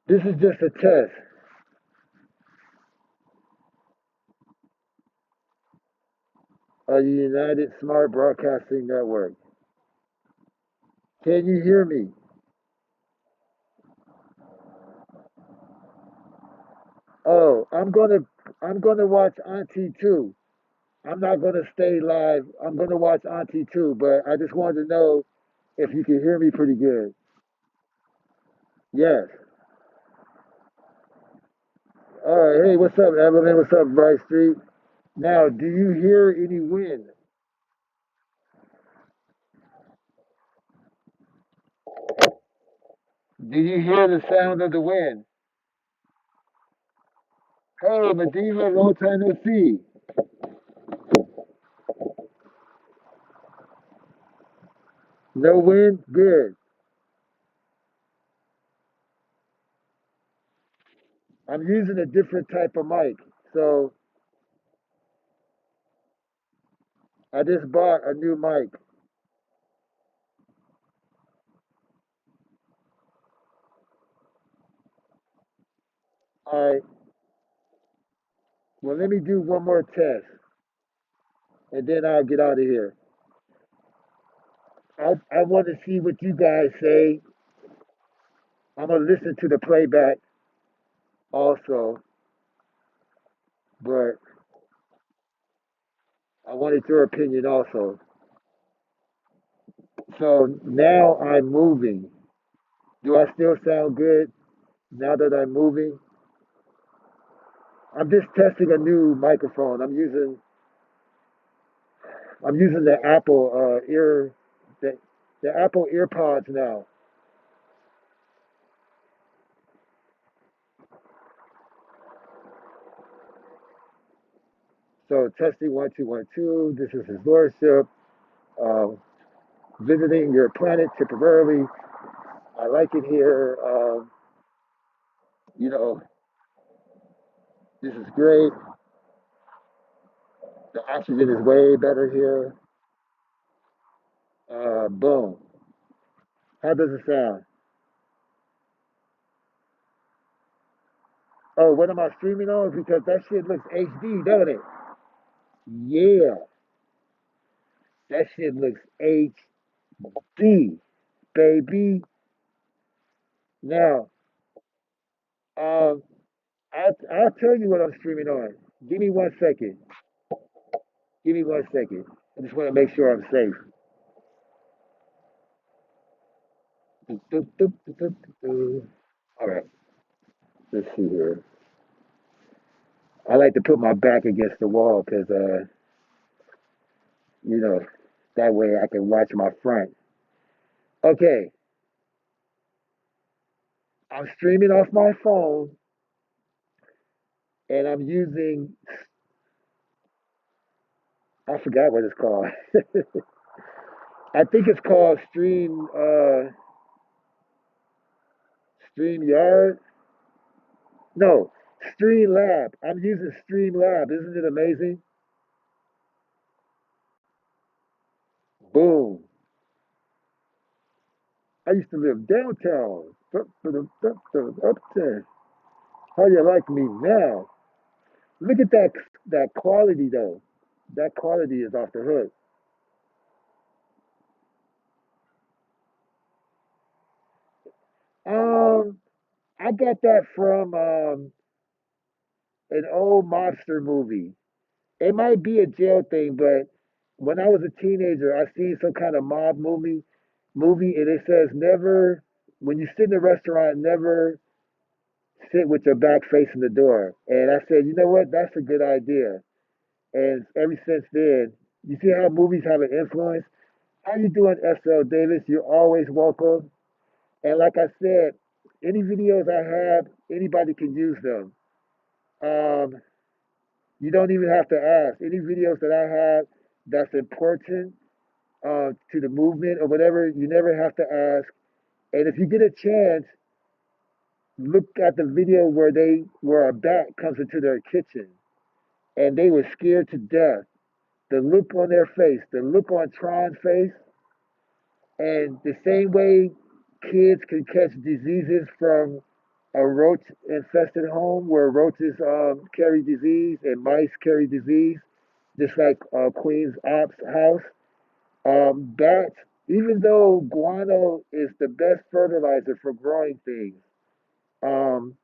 This is just a test. Of the United Smart Broadcasting Network. Can you hear me? Oh, I'm gonna watch Auntie too. I'm not gonna stay live. I'm gonna watch Auntie too, but I just wanted to know if you can hear me pretty good. Yes. All right. Hey, what's up, Evelyn? What's up, Bright Street? Now, do you hear any wind? Do you hear the sound of the wind? Hey, Medina, long time no see. No wind? Good. I'm using a different type of mic. So I just bought a new mic. All right. Well, let me do one more test and then I'll get out of here. I want to see what you guys say. I'm going to listen to the playback also, but I wanted your opinion also. So now I'm moving. Do I still sound good now that I'm moving? I'm just testing a new microphone. I'm using the Apple the Apple EarPods now. So testing 1 2 1 2. This is his lordship. Uh, Visiting your planet temporarily. I like it here. You know, this is great. The oxygen is way better here. Boom. How does it sound? Oh, what am I streaming on? Because that shit looks HD, doesn't it? Yeah, that shit looks HD, baby. Now, um, I'll tell you what I'm streaming on. Give me 1 second. Give me 1 second. I just want to make sure I'm safe. All right, let's see here. I like to put my back against the wall because, you know, that way I can watch my front. Okay, I'm streaming off my phone and I'm using, I forgot what it's called. I think it's called StreamYard. No, StreamLab. I'm using StreamLab. Isn't it amazing? Boom. I used to live downtown. Uptown. How you like me now? Look at that quality though. That quality is off the hook. Um, I got that from an old mobster movie. It might be a jail thing, but when I was a teenager, I seen some kind of mob movie, and it says never when you sit in a restaurant, never sit with your back facing the door. And I said, you know what? That's a good idea. And ever since then, you see how movies have an influence. How you doing, SL Davis? You're always welcome. And like I said, any videos I have, anybody can use them. Um, you don't even have to ask. Any videos that I have that's important to the movement or whatever, you never have to ask. And if you get a chance, look at the video where a bat comes into their kitchen and they were scared to death. The look on their face, the look on Tron's face, and the same way kids can catch diseases from a roach infested home where roaches carry disease and mice carry disease, just like Queen's Ops house. Bats, even though guano is the best fertilizer for growing things, um,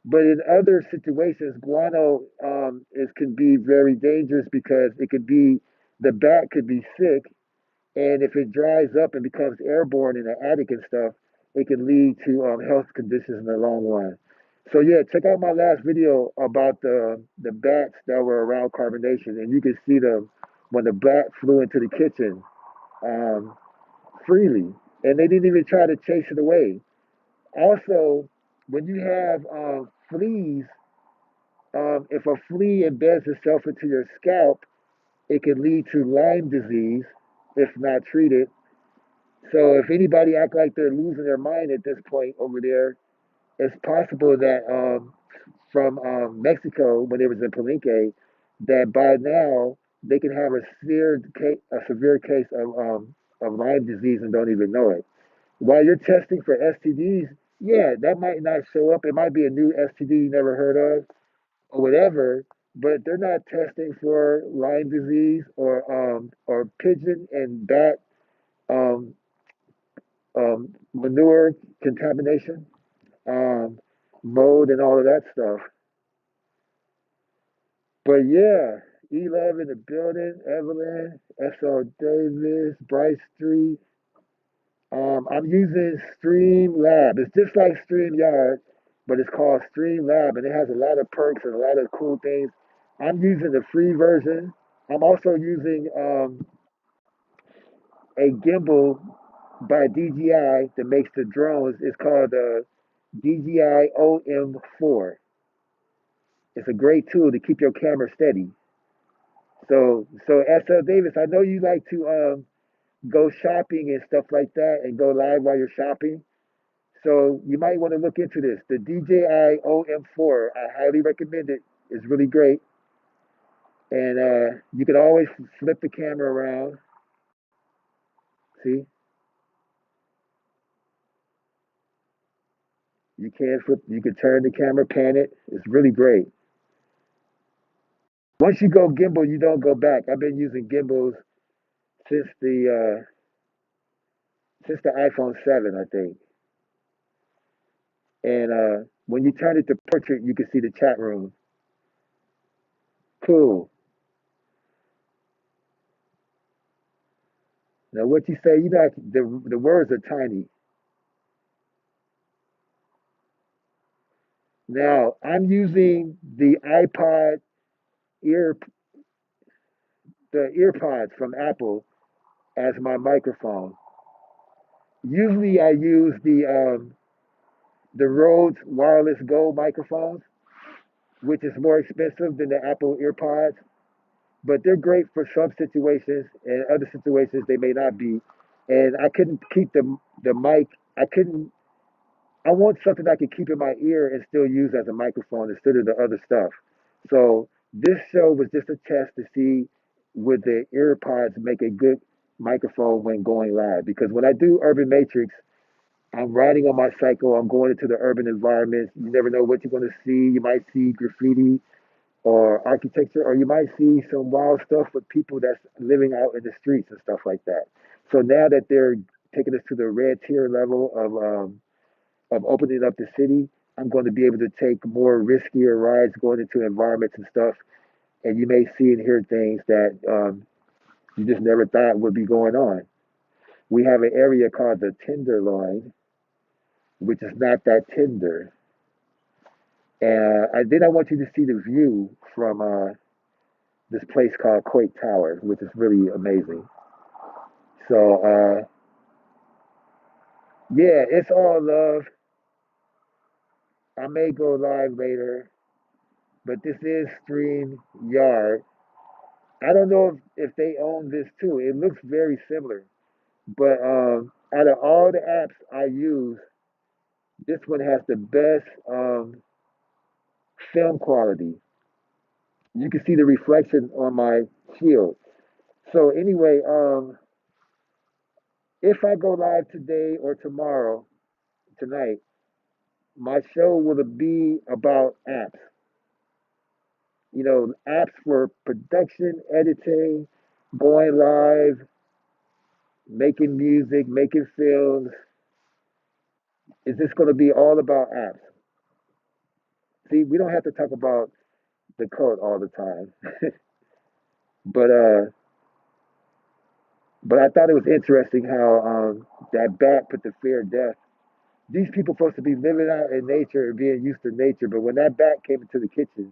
but in other situations, guano is can be very dangerous because it could be the bat could be sick, and if it dries up and becomes airborne in the attic and stuff, it can lead to health conditions in the long run. So yeah, check out my last video about the bats that were around carbonation, and you can see them when the bat flew into the kitchen um, freely, and they didn't even try to chase it away. Also, when you have fleas, if a flea embeds itself into your scalp, it can lead to Lyme disease if not treated. So if anybody act like they're losing their mind at this point over there, it's possible that from Mexico when it was in Palenque, that by now they can have a severe case of Lyme disease and don't even know it. While you're testing for STDs, yeah, that might not show up. It might be a new STD you never heard of or whatever, but they're not testing for Lyme disease or pigeon and bat um, manure contamination, um, mold, and all of that stuff. But yeah, E-Love in the building, Evelyn, S.O. Davis, Bryce Street. I'm using Streamlab. It's just like StreamYard, but it's called Streamlab, and it has a lot of perks and a lot of cool things. I'm using the free version. I'm also using a gimbal by DJI that makes the drones. It's called DJI OM4. It's a great tool to keep your camera steady. So S.L. Davis, I know you like to go shopping and stuff like that and go live while you're shopping. So you might want to look into this. The DJI OM4, I highly recommend it. It's really great. And you can always flip the camera around. See, you can turn the camera, pan it. It's really great. Once you go gimbal, you don't go back. I've been using gimbals since the iPhone 7, I think. And when you turn it to portrait, you can see the chat room. Cool. Now, what you say, the words are tiny. Now, I'm using the iPod ear, the earpods from Apple as my microphone. Usually, I use the Rhodes Wireless Go microphones, which is more expensive than the Apple earpods, but they're great for some situations, and other situations they may not be. And I couldn't keep the mic. I couldn't. I want something I can keep in my ear and still use as a microphone instead of the other stuff. So this show was just a test to see would the earpods make a good microphone when going live. Because when I do Urban Matrix, I'm riding on my cycle. I'm going into the urban environments. You never know what you're going to see. You might see graffiti or architecture, or you might see some wild stuff with people that's living out in the streets and stuff like that. So now that they're taking us to the red tier level of opening up the city, I'm going to be able to take more riskier rides going into environments and stuff. And you may see and hear things that you just never thought would be going on. We have an area called the Tenderloin, which is not that tender. And then I want you to see the view from this place called Coit Tower, which is really amazing. So, yeah, it's all love. I may go live later, but this is Stream Yard. I don't know if they own this too. It looks very similar, but out of all the apps I use, this one has the best film quality. You can see the reflection on my shield. So anyway, if I go live today or tomorrow, tonight, my show will be about apps. Apps for production, editing, going live, making music, making films. Is this going to be all about apps? See, we don't have to talk about the cult all the time, but I thought it was interesting how that bat put the fear of death. These people supposed to be living out in nature and being used to nature, but when that bat came into the kitchen,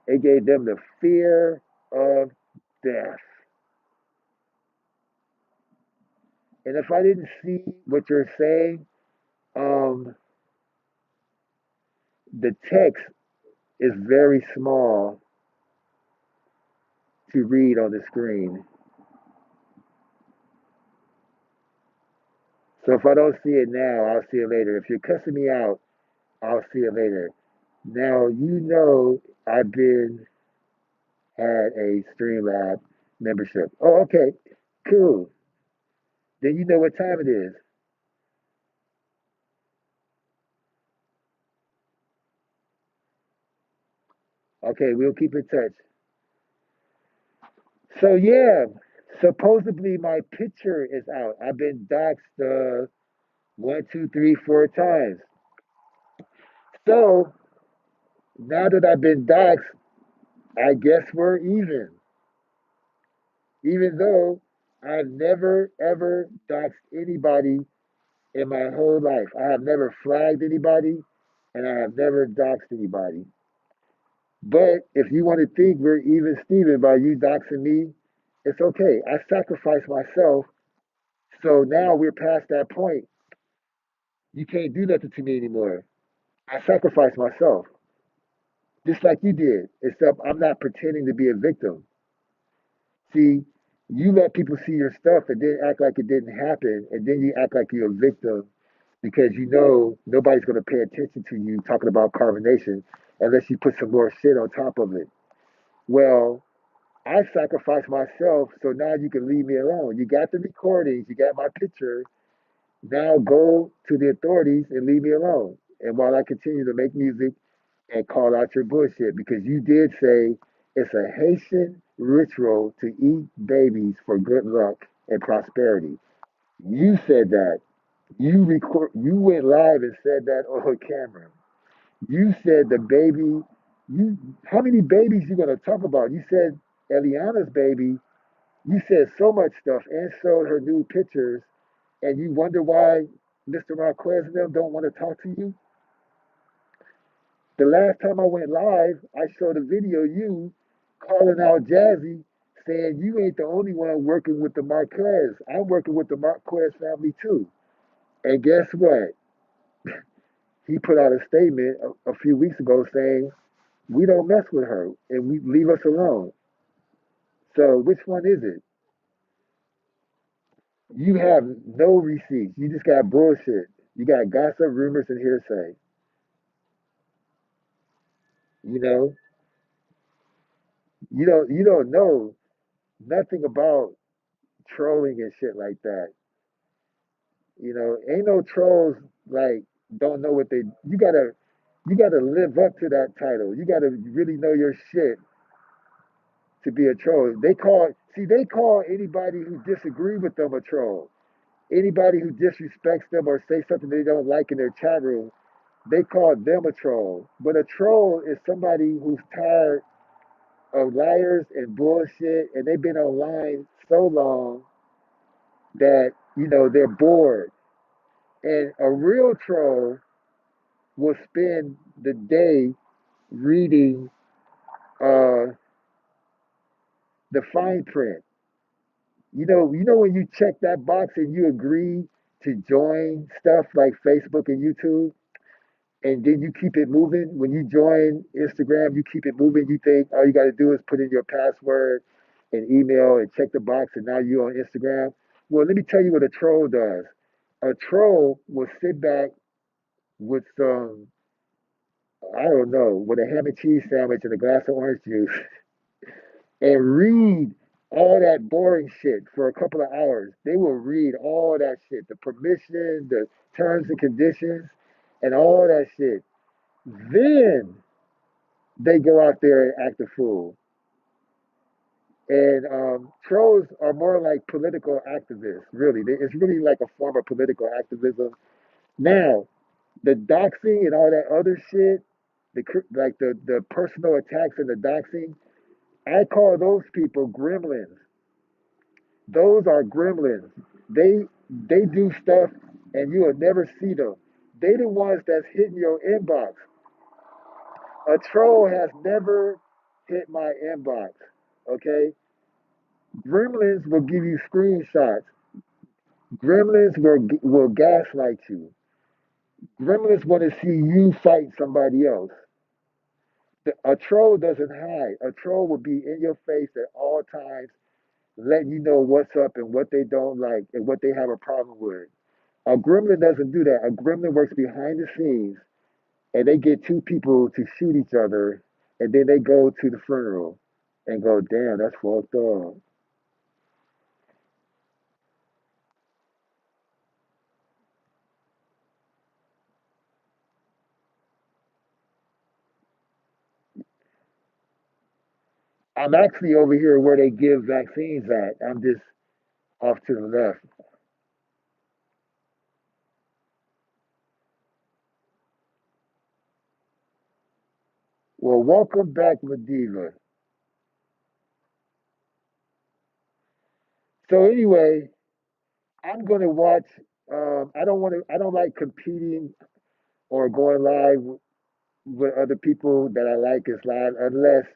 it gave them the fear of death. And if I didn't see what you're saying, um, the text is very small to read on the screen. So if I don't see it now, I'll see it later. If you're cussing me out, I'll see it later. Now I've been had a Streamlab membership. Oh, okay, cool. Then you know what time it is. Okay, we'll keep in touch. So yeah, supposedly my picture is out. I've been doxxed one, two, three, four times. So now that I've been doxxed, I guess we're even. Even though I've never ever doxed anybody in my whole life. I have never flagged anybody and I have never doxed anybody. But if you want to think we're even Steven by you doxing me, it's okay. I sacrificed myself. So now we're past that point. You can't do nothing to me anymore. I sacrificed myself, just like you did, except I'm not pretending to be a victim. See, you let people see your stuff and then act like it didn't happen, and then you act like you're a victim because you know nobody's going to pay attention to you talking about carbonation unless you put some more shit on top of it. Well, I sacrificed myself, so now you can leave me alone. You got the recordings, you got my picture. Now go to the authorities and leave me alone. And while I continue to make music and call out your bullshit, because you did say it's a Haitian ritual to eat babies for good luck and prosperity. You said that. You went live and said that on camera. You said the baby, you how many babies you gonna talk about? You said Eliana's baby. You said so much stuff and showed her new pictures, and you wonder why Mr. Marquez and them don't want to talk to you. The last time I went live, I showed a video of you calling out Jazzy, saying you ain't the only one working with the Marquez. I'm working with the Marquez family too. And guess what? He put out a statement a few weeks ago saying we don't mess with her and we leave us alone. So which one is it? You have no receipts. You just got bullshit. You got gossip, rumors, and hearsay. You know, you don't know nothing about trolling and shit like that. Ain't no trolls like don't know what they. You gotta live up to that title. You gotta really know your shit to be a troll. They call anybody who disagree with them a troll. Anybody who disrespects them or say something they don't like in their chat room, they call them a troll. But a troll is somebody who's tired of liars and bullshit, and they've been online so long that they're bored. And a real troll will spend the day reading uh, the fine print. You know when you check that box and you agree to join stuff like Facebook and YouTube, and then you keep it moving. When you join Instagram, you keep it moving. You think all you got to do is put in your password and email and check the box, and now you're on Instagram. Well, let me tell you what a troll does. A troll will sit back with some, I don't know, with a ham and cheese sandwich and a glass of orange juice and read all that boring shit for a couple of hours. They will read all that shit, the permission, the terms and conditions, and all that shit. Then they go out there and act a fool. And trolls are more like political activists, really. It's really like a form of political activism. Now, the doxing and all that other shit, like the personal attacks and the doxing, I call those people gremlins. Those are gremlins. They do stuff and you will never see them. They the ones that's hitting your inbox. A troll has never hit my inbox. Okay? Gremlins will give you screenshots. Gremlins will gaslight you. Gremlins want to see you fight somebody else. A troll doesn't hide. A troll will be in your face at all times, letting you know what's up and what they don't like and what they have a problem with. A gremlin doesn't do that. A gremlin works behind the scenes and they get two people to shoot each other and then they go to the funeral and go, damn, that's fucked up. I'm actually over here where they give vaccines at. I'm just off to the left. Well, welcome back, Mediva. So anyway, I'm gonna watch. I don't want to. I don't like competing or going live with other people that I like is live unless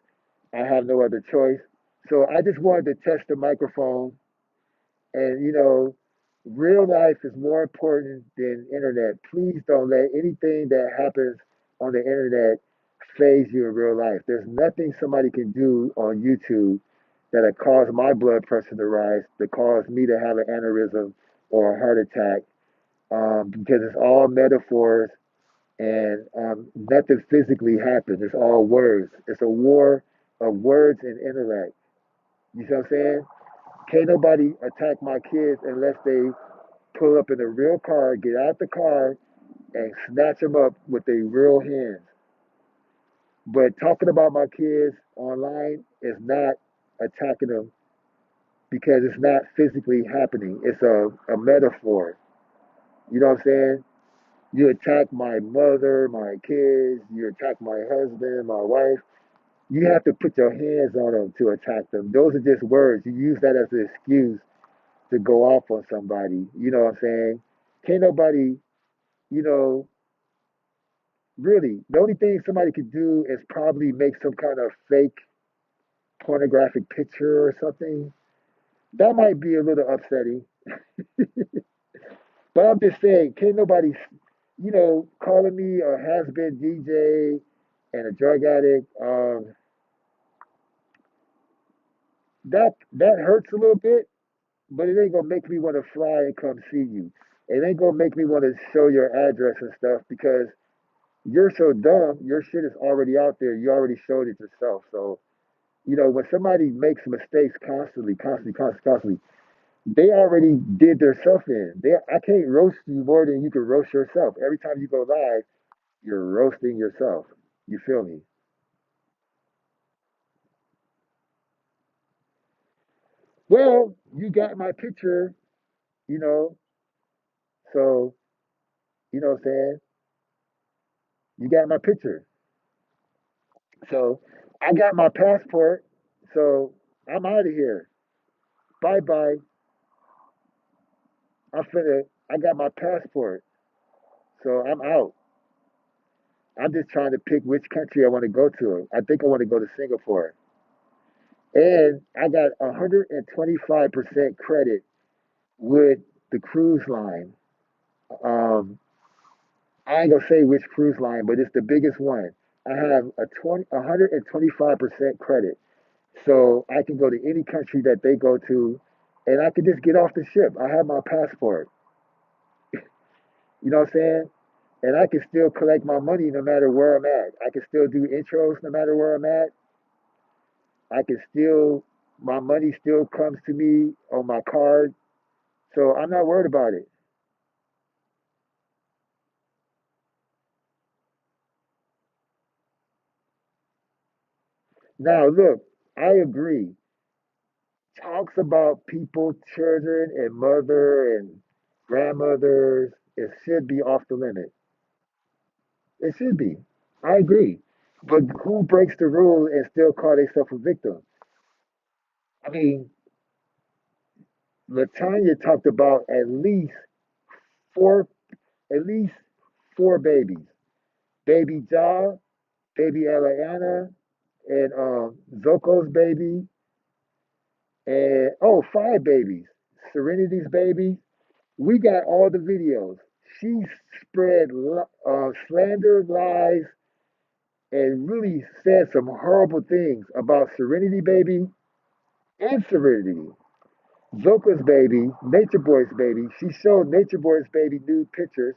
I have no other choice. So I just wanted to test the microphone. And real life is more important than internet. Please don't let anything that happens on the internet phase you in real life. There's nothing somebody can do on YouTube that'll cause my blood pressure to rise, to cause me to have an aneurysm or a heart attack, because it's all metaphors and nothing physically happens. It's all words. It's a war of words and intellect. You see what I'm saying? Can't nobody attack my kids unless they pull up in a real car, get out the car, and snatch them up with their real hands. But talking about my kids online is not attacking them because it's not physically happening. It's a metaphor. You know what I'm saying? You attack my mother, my kids, you attack my husband, my wife. You have to put your hands on them to attack them. Those are just words. You use that as an excuse to go off on somebody. You know what I'm saying? Can't nobody, you know, really, the only thing somebody could do is probably make some kind of fake pornographic picture or something. That might be a little upsetting. But I'm just saying, can't nobody, calling me a has been DJ and a drug addict. That hurts a little bit, but it ain't gonna make me want to fly and come see you. It ain't gonna make me want to show your address and stuff because you're so dumb. Your shit is already out there. You already showed it yourself. So when somebody makes mistakes constantly, constantly, constantly, constantly, they already did their self in. I can't roast you more than you can roast yourself. Every time you go live, you're roasting yourself. You feel me? Well, you got my picture, you know, so, you know what I'm saying? You got my picture. So I got my passport. So I'm out of here. Bye bye. I got my passport. So I'm out. I'm just trying to pick which country I want to go to. I think I want to go to Singapore. And I got 125% credit with the cruise line. Um, I ain't gonna say which cruise line, but it's the biggest one. I have 125% credit. So I can go to any country that they go to and I can just get off the ship. I have my passport. You know what I'm saying? And I can still collect my money no matter where I'm at. I can still do intros no matter where I'm at. I can still, my money still comes to me on my card. So I'm not worried about it. Now, look, I agree. Talks about people, children, and mother and grandmothers, it should be off the limit. It should be. I agree. But who breaks the rule and still call themselves a victim? I mean, Latanya talked about four, at least four babies. Baby Ja, baby Eliana, and Zoko's baby, and oh, five babies. Serenity's baby. We got all the videos. She spread slander, lies, and really said some horrible things about Serenity baby and Serenity. Zoka's baby, Nature Boy's baby. She showed Nature Boy's baby nude pictures.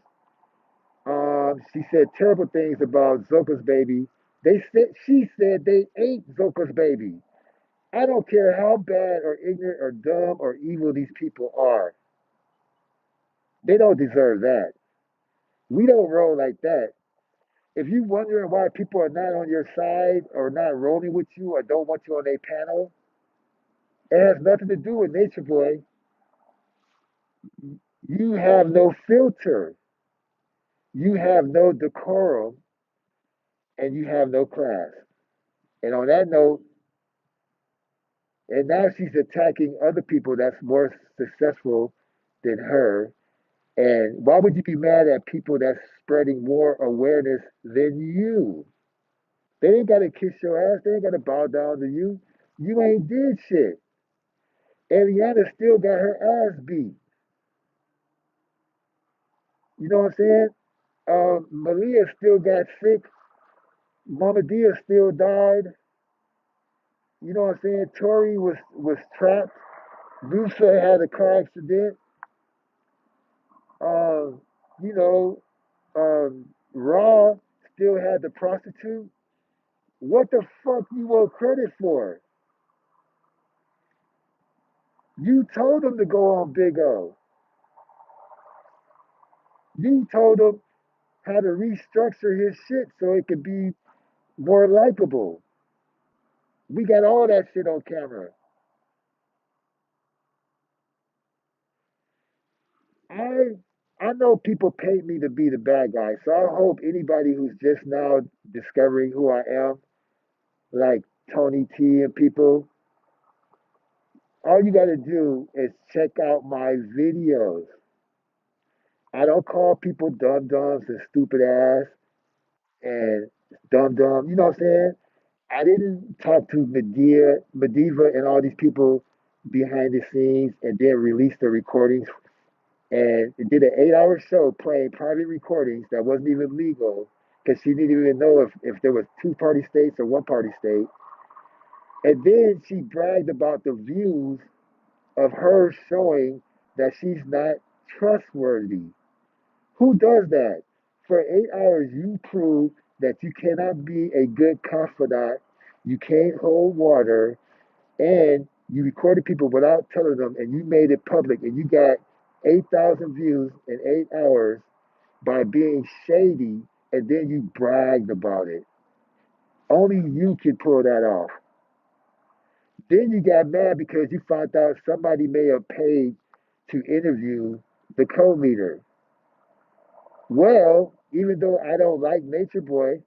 She said terrible things about Zoka's baby. She said they ate Zoka's baby. I don't care how bad or ignorant or dumb or evil these people are. They don't deserve that. We don't roll like that. If you wondering why people are not on your side or not rolling with you or don't want you on their panel, it has nothing to do with Nature Boy. You have no filter. You have no decorum and you have no class. And on that note, and now she's attacking other people that's more successful than her. And why would you be mad at people that's spreading more awareness than you? They ain't got to kiss your ass. They ain't got to bow down to you. You ain't did shit. Eliana still got her ass beat. You know what I'm saying? Malia still got sick. Mama Dia still died. You know what I'm saying? Tori was trapped. Lucia had a car accident. Um, you know, Raw still had the prostitute. What the fuck you want credit for? You told him to go on Big O. You told him how to restructure his shit so it could be more likable. We got all that shit on camera. I I know people pay me to be the bad guy, so I hope anybody who's just now discovering who I am, like Tony T and people, all you gotta do is check out my videos. I don't call people dum dums and stupid ass and dum dum. You know what I'm saying? I didn't talk to Mediva and all these people behind the scenes and then release the recordings and did an 8 hour show playing private recordings that wasn't even legal because she didn't even know if there was two party states or one party state. And then she bragged about the views of her showing that she's not trustworthy. Who does that? For 8 hours, you prove that you cannot be a good confidant, you can't hold water, and you recorded people without telling them, and you made it public, and you got 8,000 views in 8 hours by being shady, and then you bragged about it. Only you can pull that off. Then you got mad because you found out somebody may have paid to interview the co-leader. Well, even though I don't like Nature Boy,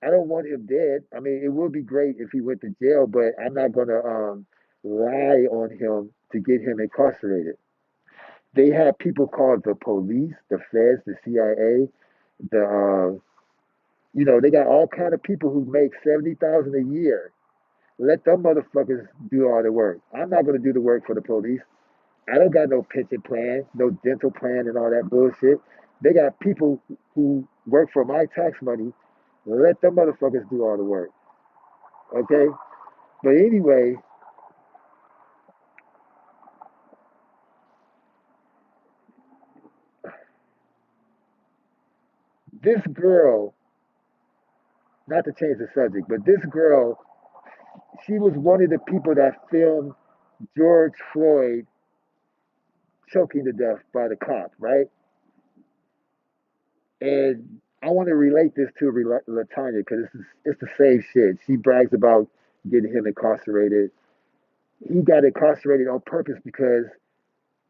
I don't want him dead. I mean, it would be great if he went to jail, but I'm not gonna lie on him to get him incarcerated. They have people called the police, the feds, the CIA, the they got all kind of people who make 70,000 a year. Let them motherfuckers do all the work. I'm not gonna do the work for the police. I don't got no pension plan, no dental plan, and all that bullshit. They got people who work for my tax money. Let them motherfuckers do all the work. Okay? But anyway, this girl, not to change the subject, but this girl, she was one of the people that filmed George Floyd choking to death by the cop, right? And I want to relate this to Latanya because it's the same shit. She brags about getting him incarcerated. He got incarcerated on purpose because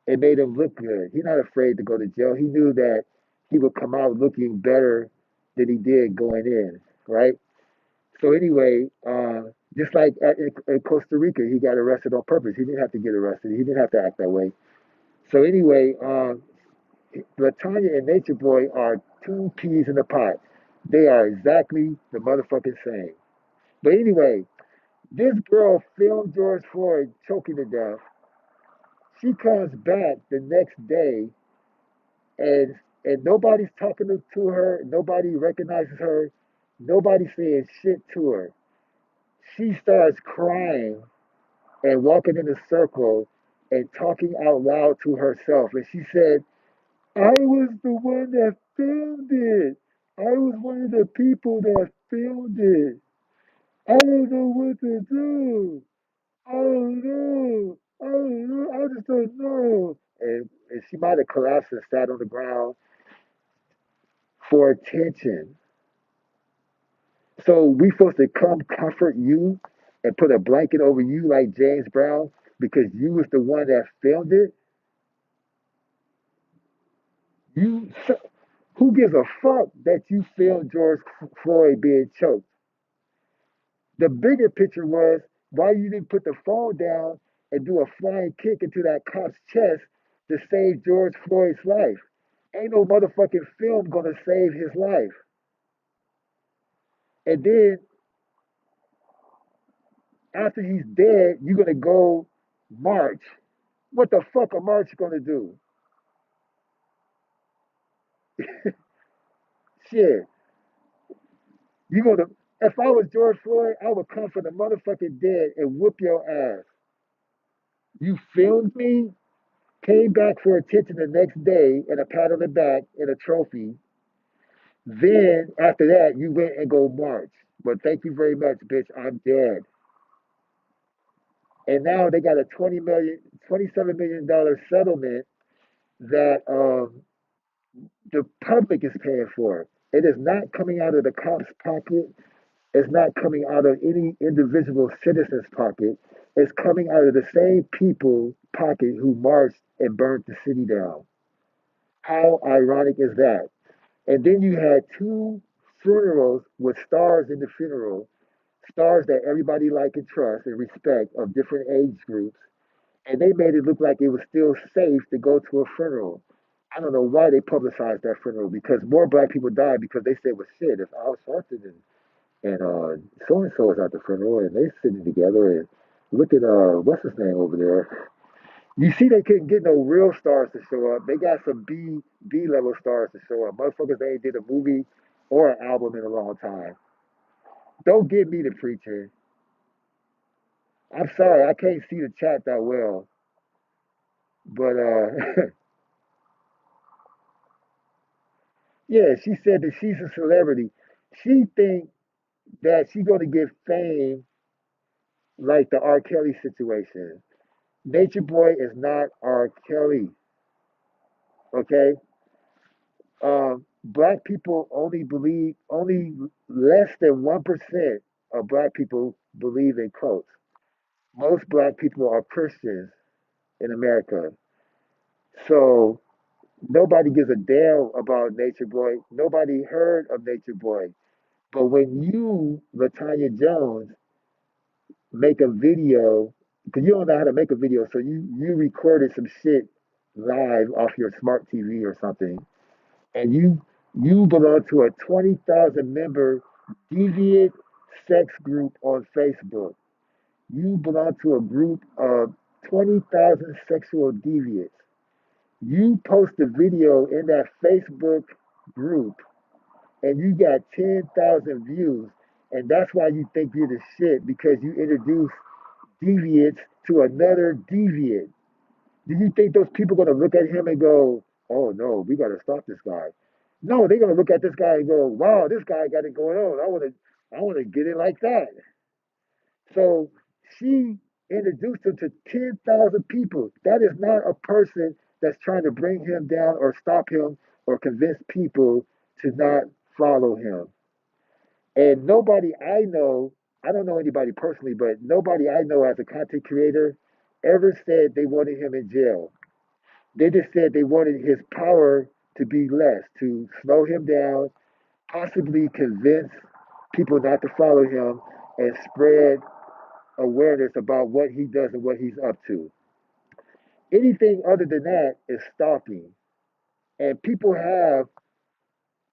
it made him look good. He's not afraid to go to jail. He knew that he would come out looking better than he did going in, right? So anyway, just like in Costa Rica, he got arrested on purpose. He didn't have to get arrested. He didn't have to act that way. So anyway, Latanya and Nature Boy are two peas in a pot. They are exactly the motherfucking same. But anyway, this girl filmed George Floyd choking to death. She comes back the next day and nobody's talking to her, nobody recognizes her, nobody's saying shit to her. She starts crying and walking in a circle and talking out loud to herself. And she said, I was the one that filmed it. I was one of the people that filmed it. I don't know what to do. I don't know. I don't know. I just don't know. And she might have collapsed and sat on the ground for attention. So we supposed to come comfort you and put a blanket over you like James Brown because you was the one that filmed it. You who gives a fuck that you filmed George Floyd being choked? The bigger picture was why you didn't put the phone down and do a flying kick into that cop's chest to save George Floyd's life. Ain't no motherfucking film gonna save his life. And then after he's dead, you're gonna go march. What the fuck a march gonna do? Shit. You gonna if I was George Floyd, I would come for the motherfucking dead and whoop your ass. You filmed me, came back for attention the next day and a pat on the back and a trophy. Then after that, you went and go march. But thank you very much, bitch. I'm dead. And now they got a 27 million dollar settlement that the public is paying for. It is not coming out of the cops' pocket. It's not coming out of any individual citizen's pocket. It's coming out of the same people pocket who marched and burnt the city down. How ironic is that? And then you had two funerals with stars in the funeral, stars that everybody like and trust and respect of different age groups. And they made it look like it was still safe to go to a funeral. I don't know why they publicized that funeral because more black people died because they said, well, shit, if Al Sharpton and so and so is at the funeral and they sitting together and look at what's his name over there. You see, they couldn't get no real stars to show up. They got some B level stars to show up. Motherfuckers they ain't did a movie or an album in a long time. Don't get me the preacher. I'm sorry, I can't see the chat that well, but yeah, she said that she's a celebrity. She think that she's gonna get fame like the R. Kelly situation. Nature Boy is not R. Kelly. Okay, black people only less than 1% of black people believe in cults. Most black people are Christians in America, so nobody gives a damn about Nature Boy. Nobody heard of Nature Boy. But when you, Latanya Jones, make a video, because you don't know how to make a video, so you recorded some shit live off your smart TV or something, and you belong to a 20,000 member deviant sex group on Facebook. You belong to a group of 20,000 sexual deviants. You post a video in that Facebook group and you got 10,000 views. And that's why you think you're the shit because you introduce deviants to another deviant. Do you think those people are going to look at him and go, oh no, we got to stop this guy? No, they're going to look at this guy and go, wow, this guy got it going on. I want to get it like that. So she introduced him to 10,000 people. That is not a person that's trying to bring him down or stop him or convince people to not follow him. And nobody I know, I don't know anybody personally, but nobody I know as a content creator ever said they wanted him in jail. They just said they wanted his power to be less, to slow him down, possibly convince people not to follow him and spread awareness about what he does and what he's up to. Anything other than that is stalking. And people have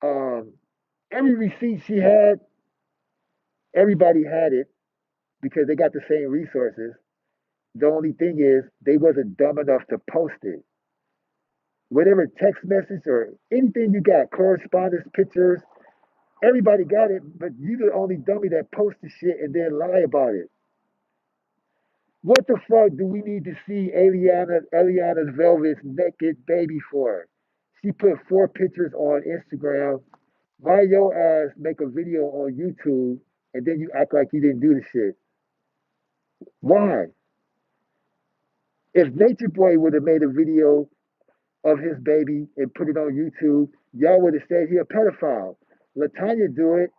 um, every receipt she had, everybody had it because they got the same resources. The only thing is they wasn't dumb enough to post it. Whatever text message or anything you got, correspondence, pictures, everybody got it, but you the only dummy that posted shit and then lie about it. What the fuck do we need to see Eliana's Velvet's naked baby for? She put 4 pictures on Instagram. Why your ass make a video on YouTube and then you act like you didn't do the shit? Why? If Nature Boy would have made a video of his baby and put it on YouTube, y'all would have said he a pedophile. Latanya do it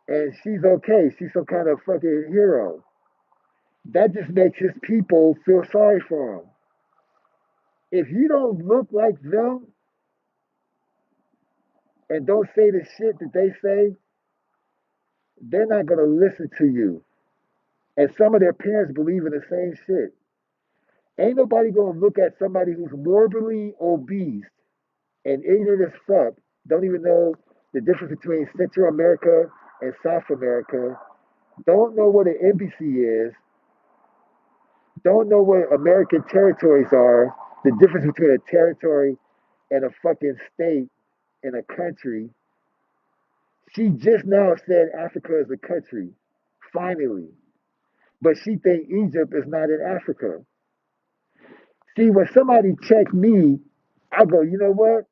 and she's okay. She's some kind of fucking hero. That just makes his people feel sorry for him. If you don't look like them and don't say the shit that they say, they're not gonna listen to you. And some of their parents believe in the same shit. Ain't nobody gonna look at somebody who's morbidly obese and ignorant as fuck, don't even know the difference between Central America and South America, don't know what an embassy is, don't know what American territories are, the difference between a territory and a fucking state in a country. She just now said Africa is a country, finally. But she think Egypt is not in Africa. See, when somebody check me, I go, you know what?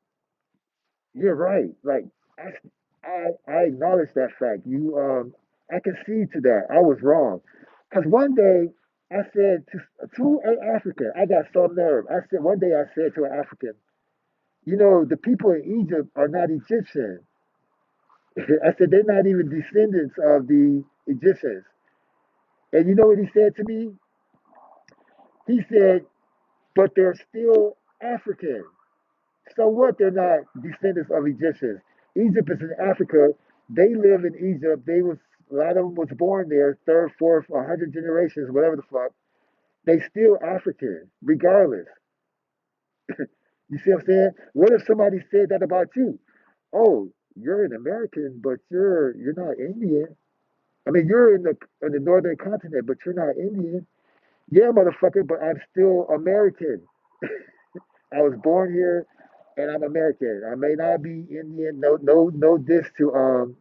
You're right. Like I acknowledge that fact. I concede to that. I was wrong. Cause one day I said to an African, I got so nerve. I said one day I said to an African, you know, the people in Egypt are not Egyptian. I said they're not even descendants of the Egyptians. And you know what he said to me? He said, but they're still African. So what? They're not descendants of Egyptians. Egypt is in Africa. They live in Egypt. They was a lot of them was born there, third, fourth, 100 generations, whatever the fuck. They still African, regardless. You see what I'm saying? What if somebody said that about you? Oh, you're an American, but you're not Indian. I mean, you're in the northern continent, but you're not Indian. Yeah, motherfucker, but I'm still American. I was born here, and I'm American. I may not be Indian. No, no, no. Diss to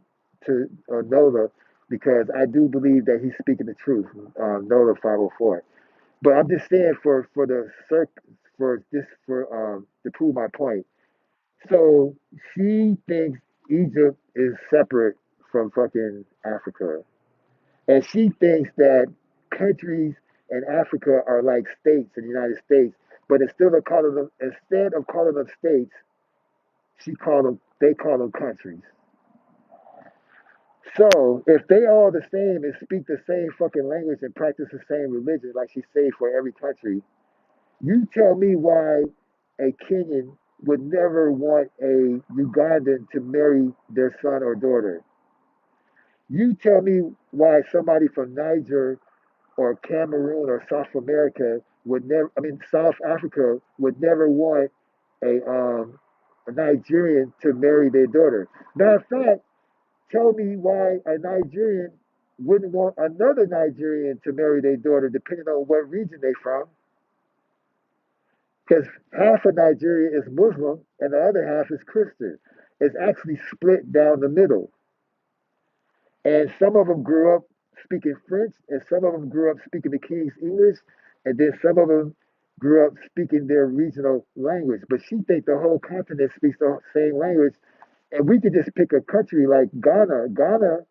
Nola, because I do believe that he's speaking the truth. Nola 504. But I'm just saying for the circ for this for to prove my point. So she thinks Egypt is separate from fucking Africa. And she thinks that countries in Africa are like states in the United States, but instead of calling them states, they call them countries. So if they all the same and speak the same fucking language and practice the same religion, like she say for every country, you tell me why a Kenyan would never want a Ugandan to marry their son or daughter. You tell me why somebody from Niger or Cameroon or South America would never, I mean, South Africa would never want a Nigerian to marry their daughter. Matter of fact, tell me why a Nigerian wouldn't want another Nigerian to marry their daughter, depending on what region they're from. Because half of Nigeria is Muslim and the other half is Christian. It's actually split down the middle. And some of them grew up speaking French, and some of them grew up speaking the King's English, and then some of them grew up speaking their regional language. But she thinks the whole continent speaks the same language, and we could just pick a country like Ghana. Ghana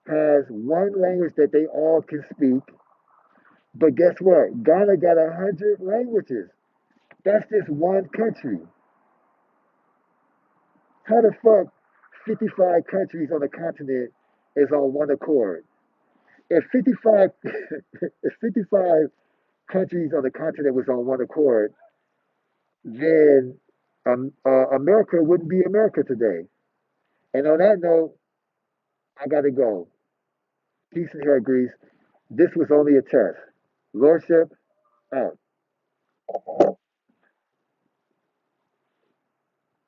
has one language that they all can speak, but guess what? Ghana got 100 languages. That's just one country. How the fuck 55 countries on the continent is on one accord. If 55, if 55 countries on the continent was on one accord, then America wouldn't be America today. And on that note, I got to go. Peace and hair grease. This was only a test. Lordship out.